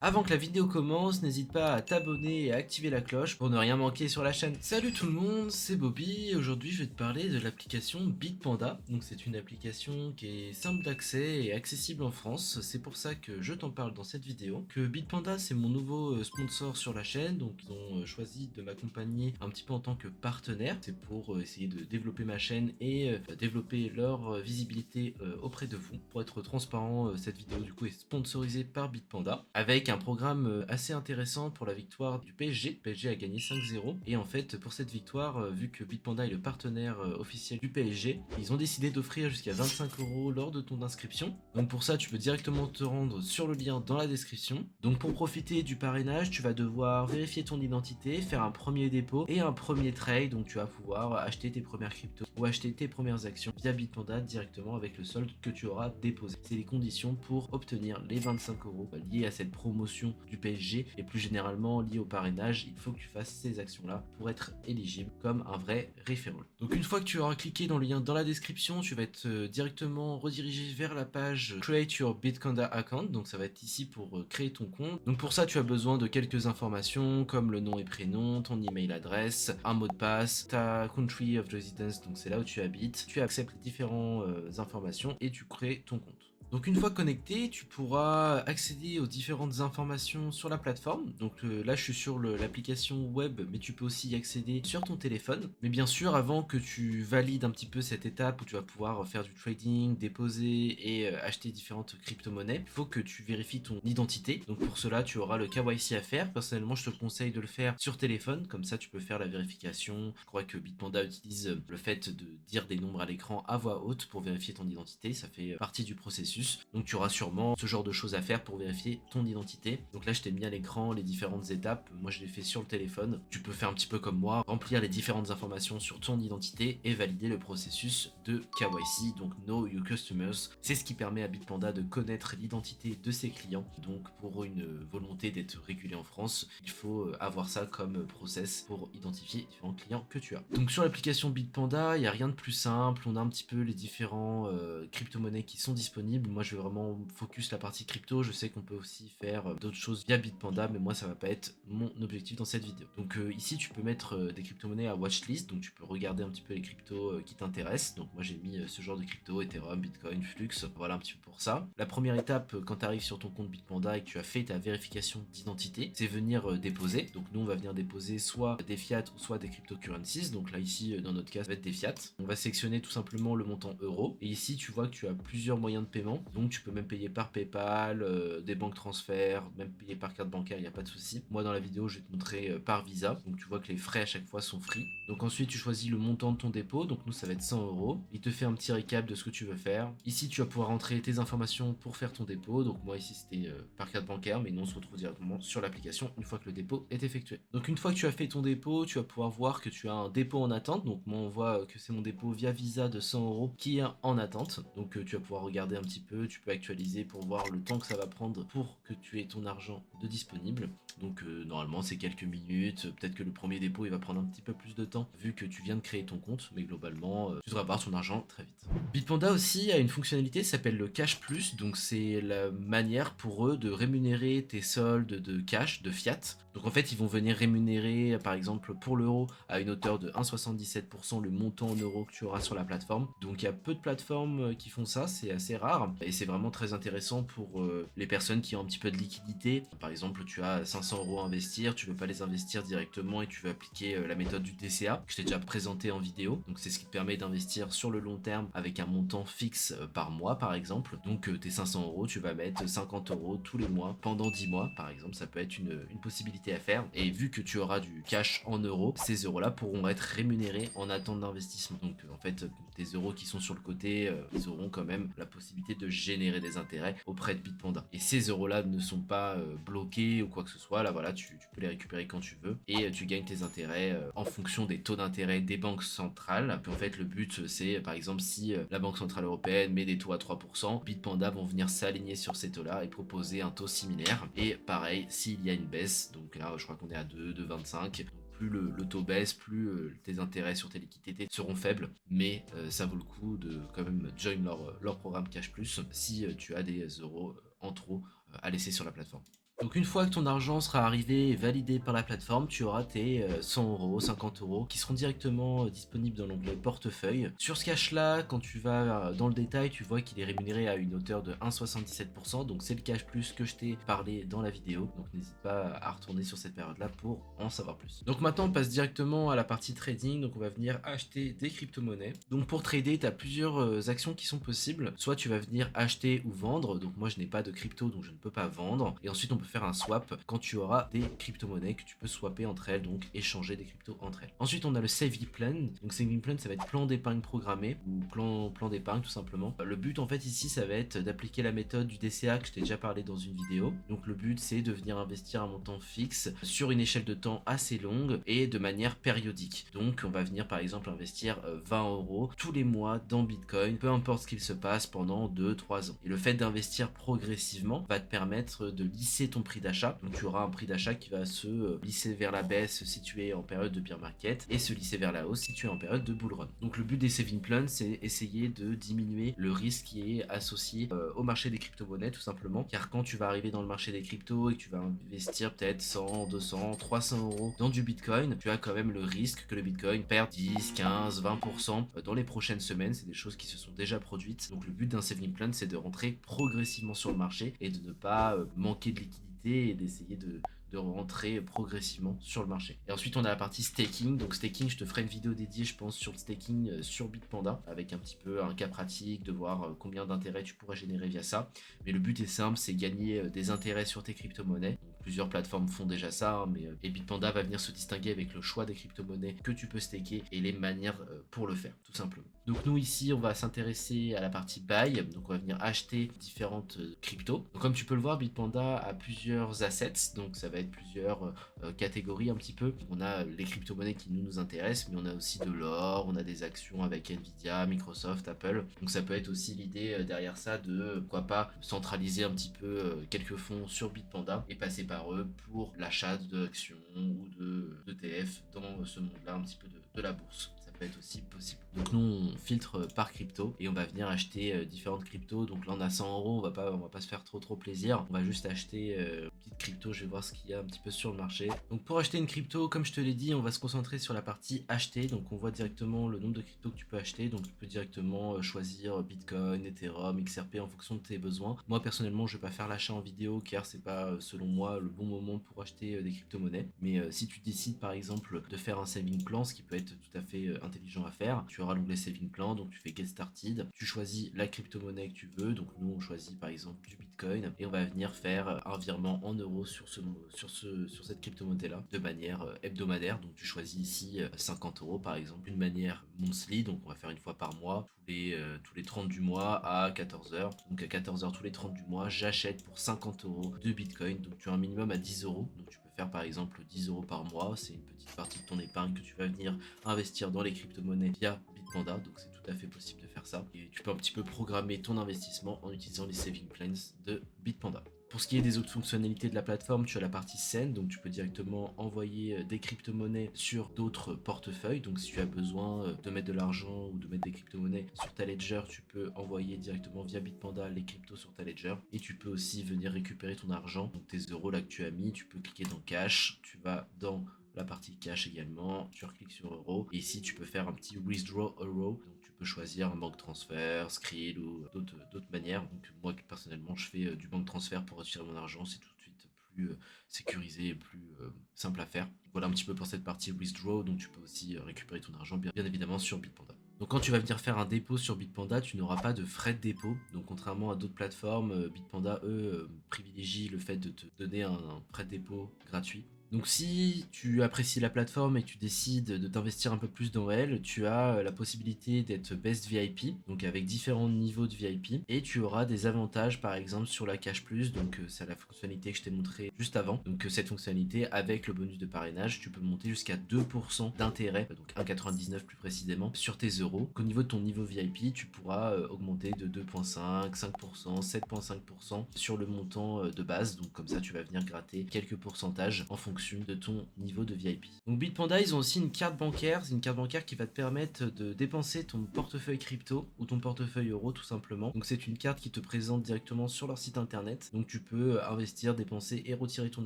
Avant que la vidéo commence, n'hésite pas à t'abonner et à activer la cloche pour ne rien manquer sur la chaîne. Salut tout le monde, c'est Bobby et aujourd'hui je vais te parler de l'application Bitpanda. Donc c'est une application qui est simple d'accès et accessible en France. C'est pour ça que je t'en parle dans cette vidéo. Que Bitpanda c'est mon nouveau sponsor sur la chaîne, donc ils ont choisi de m'accompagner un petit peu en tant que partenaire. C'est pour essayer de développer ma chaîne et développer leur visibilité auprès de vous. Pour être transparent, cette vidéo du coup est sponsorisée par Bitpanda avec un programme assez intéressant pour la victoire du PSG. Le PSG a gagné 5-0 et en fait pour cette victoire, vu que Bitpanda est le partenaire officiel du PSG, ils ont décidé d'offrir jusqu'à 25 € lors de ton inscription. Donc pour ça tu peux directement te rendre sur le lien dans la description. Donc pour profiter du parrainage, tu vas devoir vérifier ton identité, faire un premier dépôt et un premier trade. Donc tu vas pouvoir acheter tes premières cryptos ou acheter tes premières actions via Bitpanda directement avec le solde que tu auras déposé. C'est les conditions pour obtenir les 25 € liés à cette promotion du PSG et plus généralement lié au parrainage. Il faut que tu fasses ces actions là pour être éligible comme un vrai referral. Donc une fois que tu auras cliqué dans le lien dans la description, tu vas être directement redirigé vers la page Create Your Bitpanda Account. Donc ça va être ici pour créer ton compte. Donc pour ça tu as besoin de quelques informations comme le nom et prénom, ton email adresse, un mot de passe, ta country of residence, donc c'est là où tu habites. Tu acceptes les différentes informations et tu crées ton compte. Donc une fois connecté, tu pourras accéder aux différentes informations sur la plateforme. Donc là je suis sur l'application web, mais tu peux aussi y accéder sur ton téléphone. Mais bien sûr, avant que tu valides un petit peu cette étape où tu vas pouvoir faire du trading, déposer et acheter différentes crypto-monnaies, il faut que tu vérifies ton identité. Donc pour cela, tu auras le KYC à faire. Personnellement, je te conseille de le faire sur téléphone, comme ça tu peux faire la vérification. Je crois que Bitpanda utilise le fait de dire des nombres à l'écran à voix haute pour vérifier ton identité. Ça fait partie du processus. Donc tu auras sûrement ce genre de choses à faire pour vérifier ton identité. Donc là je t'ai mis à l'écran les différentes étapes. Moi je l'ai fait sur le téléphone. Tu peux faire un petit peu comme moi, remplir les différentes informations sur ton identité et valider le processus de KYC, donc Know Your Customers. C'est ce qui permet à Bitpanda de connaître l'identité de ses clients. Donc pour une volonté d'être régulé en France, il faut avoir ça comme process pour identifier différents clients que tu as. Donc sur l'application Bitpanda, il n'y a rien de plus simple. On a un petit peu les différents crypto-monnaies qui sont disponibles. Moi je vais vraiment focus la partie crypto. Je sais qu'on peut aussi faire d'autres choses via Bitpanda, mais moi ça va pas être mon objectif dans cette vidéo. Donc ici tu peux mettre des crypto-monnaies à watchlist, donc tu peux regarder un petit peu les cryptos qui t'intéressent. Donc moi j'ai mis ce genre de crypto, Ethereum, Bitcoin, Flux, voilà un petit peu pour ça. La première étape quand tu arrives sur ton compte Bitpanda et que tu as fait ta vérification d'identité, c'est venir déposer. Donc nous on va venir déposer soit des fiat ou soit des cryptocurrencies. Donc là ici dans notre cas ça va être des fiat. On va sélectionner tout simplement le montant euro et ici tu vois que tu as plusieurs moyens de paiement. Donc tu peux même payer par PayPal, des banques transferts, même payer par carte bancaire, il n'y a pas de souci. Moi dans la vidéo je vais te montrer par Visa, donc tu vois que les frais à chaque fois sont free. Donc ensuite tu choisis le montant de ton dépôt, donc nous ça va être 100 €. Il te fait un petit récap de ce que tu veux faire. Ici tu vas pouvoir entrer tes informations pour faire ton dépôt, donc moi ici c'était par carte bancaire, mais nous on se retrouve directement sur l'application une fois que le dépôt est effectué. Donc une fois que tu as fait ton dépôt, tu vas pouvoir voir que tu as un dépôt en attente, donc moi on voit que c'est mon dépôt via Visa de 100 € qui est en attente. Donc tu vas pouvoir regarder un petit peu, tu peux actualiser pour voir le temps que ça va prendre pour que tu aies ton argent de disponible. Donc normalement c'est quelques minutes, peut-être que le premier dépôt il va prendre un petit peu plus de temps vu que tu viens de créer ton compte, mais globalement tu devras avoir ton argent très vite. Bitpanda aussi a une fonctionnalité qui s'appelle le Cash Plus, donc c'est la manière pour eux de rémunérer tes soldes de cash, de fiat. Donc en fait ils vont venir rémunérer par exemple pour l'euro à une hauteur de 1,77% le montant en euros que tu auras sur la plateforme. Donc il y a peu de plateformes qui font ça, c'est assez rare et c'est vraiment très intéressant pour les personnes qui ont un petit peu de liquidité. Par exemple tu as 500 € à investir, tu veux pas les investir directement et tu veux appliquer la méthode du DCA que je t'ai déjà présenté en vidéo. Donc c'est ce qui te permet d'investir sur le long terme avec un montant fixe par mois par exemple. Donc tes 500 €, tu vas mettre 50 € tous les mois pendant 10 mois par exemple, ça peut être une possibilité à faire. Et vu que tu auras du cash en euros, ces euros là pourront être rémunérés en attente d'investissement. Donc en fait tes euros qui sont sur le côté, ils auront quand même la possibilité de générer des intérêts auprès de Bitpanda. Et ces euros là ne sont pas bloqués ou quoi que ce soit, là voilà tu peux les récupérer quand tu veux et tu gagnes tes intérêts en fonction des taux d'intérêt des banques centrales. Puis en fait le but c'est par exemple si la Banque Centrale Européenne met des taux à 3%, Bitpanda vont venir s'aligner sur ces taux là et proposer un taux similaire. Et pareil s'il y a une baisse, donc là je crois qu'on est à 2,25, plus le taux baisse, plus tes intérêts sur tes liquidités seront faibles, mais ça vaut le coup de quand même join leur programme Cash Plus si tu as des euros en trop à laisser sur la plateforme. Donc une fois que ton argent sera arrivé et validé par la plateforme, tu auras tes 100 €, 50 € qui seront directement disponibles dans l'onglet portefeuille. Sur ce cash là, quand tu vas dans le détail, tu vois qu'il est rémunéré à une hauteur de 1,77%. Donc c'est le cash plus que je t'ai parlé dans la vidéo. Donc n'hésite pas à retourner sur cette période là pour en savoir plus. Donc maintenant on passe directement à la partie trading. Donc on va venir acheter des crypto-monnaies. Donc pour trader, tu as plusieurs actions qui sont possibles. Soit tu vas venir acheter ou vendre. Donc moi je n'ai pas de crypto donc je ne peux pas vendre. Et ensuite on peut faire un swap quand tu auras des crypto-monnaies que tu peux swapper entre elles, donc échanger des cryptos entre elles. Ensuite, on a le saving plan. Donc saving plan, ça va être plan d'épargne programmé ou plan d'épargne tout simplement. Le but en fait ici, ça va être d'appliquer la méthode du DCA que je t'ai déjà parlé dans une vidéo. Donc le but, c'est de venir investir un montant fixe sur une échelle de temps assez longue et de manière périodique. Donc on va venir par exemple investir 20 € tous les mois dans Bitcoin, peu importe ce qu'il se passe pendant 2-3 ans. Et le fait d'investir progressivement va te permettre de lisser ton prix d'achat. Donc tu auras un prix d'achat qui va se lisser vers la baisse si tu es en période de bear market et se lisser vers la hausse si tu es en période de bull run. Donc le but des saving plans, c'est essayer de diminuer le risque qui est associé au marché des crypto-monnaies tout simplement, car quand tu vas arriver dans le marché des cryptos et que tu vas investir peut-être 100, 200, 300 € dans du Bitcoin, tu as quand même le risque que le Bitcoin perde 10, 15, 20% dans les prochaines semaines. C'est des choses qui se sont déjà produites. Donc le but d'un saving plan, c'est de rentrer progressivement sur le marché et de ne pas manquer de liquidité et d'essayer de rentrer progressivement sur le marché. Et ensuite on a la partie staking. Donc staking, je te ferai une vidéo dédiée je pense sur le staking sur Bitpanda avec un petit peu un cas pratique de voir combien d'intérêts tu pourrais générer via ça. Mais le but est simple, c'est gagner des intérêts sur tes crypto-monnaies. Donc, plusieurs plateformes font déjà ça, hein, et Bitpanda va venir se distinguer avec le choix des crypto-monnaies que tu peux staker et les manières pour le faire tout simplement. Donc nous ici on va s'intéresser à la partie buy. Donc on va venir acheter différentes cryptos. Donc comme tu peux le voir, Bitpanda a plusieurs assets, donc ça va être plusieurs catégories un petit peu. On a les crypto-monnaies qui nous intéressent, mais on a aussi de l'or, on a des actions avec Nvidia, Microsoft, Apple. Donc ça peut être aussi l'idée derrière ça de pourquoi pas centraliser un petit peu quelques fonds sur Bitpanda et passer par eux pour l'achat d'actions ou de d'ETF dans ce monde-là un petit peu de la bourse. Ça peut être aussi possible. Donc nous on filtre par crypto et on va venir acheter différentes cryptos. Donc là on a 100 €, on va pas se faire trop plaisir. On va juste acheter une petite crypto, je vais voir ce qu'il y a un petit peu sur le marché. Donc pour acheter une crypto, comme je te l'ai dit, on va se concentrer sur la partie acheter. Donc on voit directement le nombre de cryptos que tu peux acheter. Donc tu peux directement choisir Bitcoin, Ethereum, XRP en fonction de tes besoins. Moi personnellement je vais pas faire l'achat en vidéo car c'est pas selon moi le bon moment pour acheter des crypto-monnaies. Mais si tu décides par exemple de faire un saving plan, ce qui peut être tout à fait intelligent à faire, tu auras l'onglet saving plan, donc tu fais get started, tu choisis la crypto-monnaie que tu veux. Donc nous on choisit par exemple du Bitcoin et on va venir faire un virement en euros sur cette crypto-monnaie là de manière hebdomadaire. Donc tu choisis ici 50 € par exemple, une manière monthly, donc on va faire une fois par mois, tous les 30 du mois à 14 h. Donc à 14 h tous les 30 du mois, j'achète pour 50 € de Bitcoin. Donc tu as un minimum à 10 €. Donc tu peux faire par exemple 10 € par mois, c'est une petite partie de ton épargne que tu vas venir investir dans les crypto-monnaies via Bitpanda. Donc c'est tout à fait possible de faire ça. Et tu peux un petit peu programmer ton investissement en utilisant les saving plans de Bitpanda. Pour ce qui est des autres fonctionnalités de la plateforme, tu as la partie Send, donc tu peux directement envoyer des crypto-monnaies sur d'autres portefeuilles. Donc si tu as besoin de mettre de l'argent ou de mettre des crypto-monnaies sur ta ledger, tu peux envoyer directement via Bitpanda les cryptos sur ta ledger. Et tu peux aussi venir récupérer ton argent, donc tes euros là que tu as mis, tu peux cliquer dans Cash, tu vas dans la partie cash également, tu recliques sur euro et ici tu peux faire un petit withdraw euro. Donc tu peux choisir un bank transfert, Skrill ou d'autres manières. Donc moi personnellement je fais du bank transfert pour retirer mon argent, c'est tout de suite plus sécurisé et plus simple à faire. Voilà un petit peu pour cette partie withdraw. Donc tu peux aussi récupérer ton argent bien évidemment sur Bitpanda. Donc quand tu vas venir faire un dépôt sur Bitpanda, tu n'auras pas de frais de dépôt. Donc contrairement à d'autres plateformes, Bitpanda eux privilégient le fait de te donner un frais de dépôt gratuit. Donc si tu apprécies la plateforme et que tu décides de t'investir un peu plus dans elle, tu as la possibilité d'être Best VIP, donc avec différents niveaux de VIP, et tu auras des avantages par exemple sur la Cash Plus, donc c'est la fonctionnalité que je t'ai montré juste avant. Donc cette fonctionnalité avec le bonus de parrainage, tu peux monter jusqu'à 2% d'intérêt, donc 1,99 plus précisément, sur tes euros. Au niveau de ton niveau VIP, tu pourras augmenter de 2,5, 5%, 7,5% sur le montant de base, donc comme ça tu vas venir gratter quelques pourcentages en fonction fonction de ton niveau de VIP. Donc Bitpanda, ils ont aussi une carte bancaire. C'est une carte bancaire qui va te permettre de dépenser ton portefeuille crypto ou ton portefeuille euro tout simplement. Donc c'est une carte qui te présente directement sur leur site internet. Donc tu peux investir, dépenser et retirer ton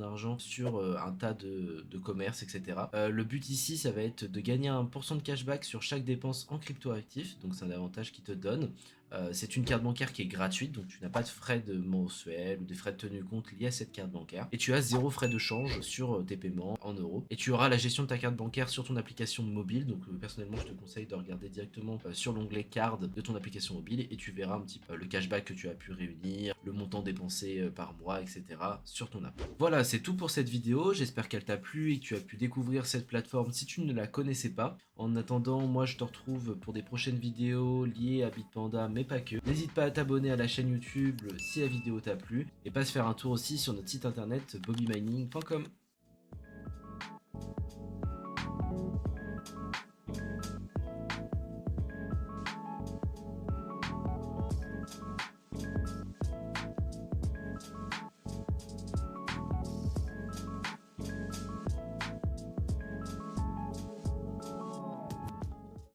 argent sur un tas de commerces, etc. Le but ici, ça va être de gagner 1% de cashback sur chaque dépense en crypto actif. Donc c'est un avantage qui te donne. C'est une carte bancaire qui est gratuite, donc tu n'as pas de frais de mensuel ou des frais de tenue compte liés à cette carte bancaire. Et tu as 0 frais de change sur tes paiements en euros. Et tu auras la gestion de ta carte bancaire sur ton application mobile. Donc personnellement, je te conseille de regarder directement sur l'onglet card de ton application mobile et tu verras un petit peu le cashback que tu as pu réunir, le montant dépensé par mois, etc. sur ton app. Voilà, c'est tout pour cette vidéo. J'espère qu'elle t'a plu et que tu as pu découvrir cette plateforme si tu ne la connaissais pas. En attendant, moi je te retrouve pour des prochaines vidéos liées à Bitpanda, mais pas que. N'hésite pas à t'abonner à la chaîne YouTube si la vidéo t'a plu et passe faire un tour aussi sur notre site internet bobbymining.com.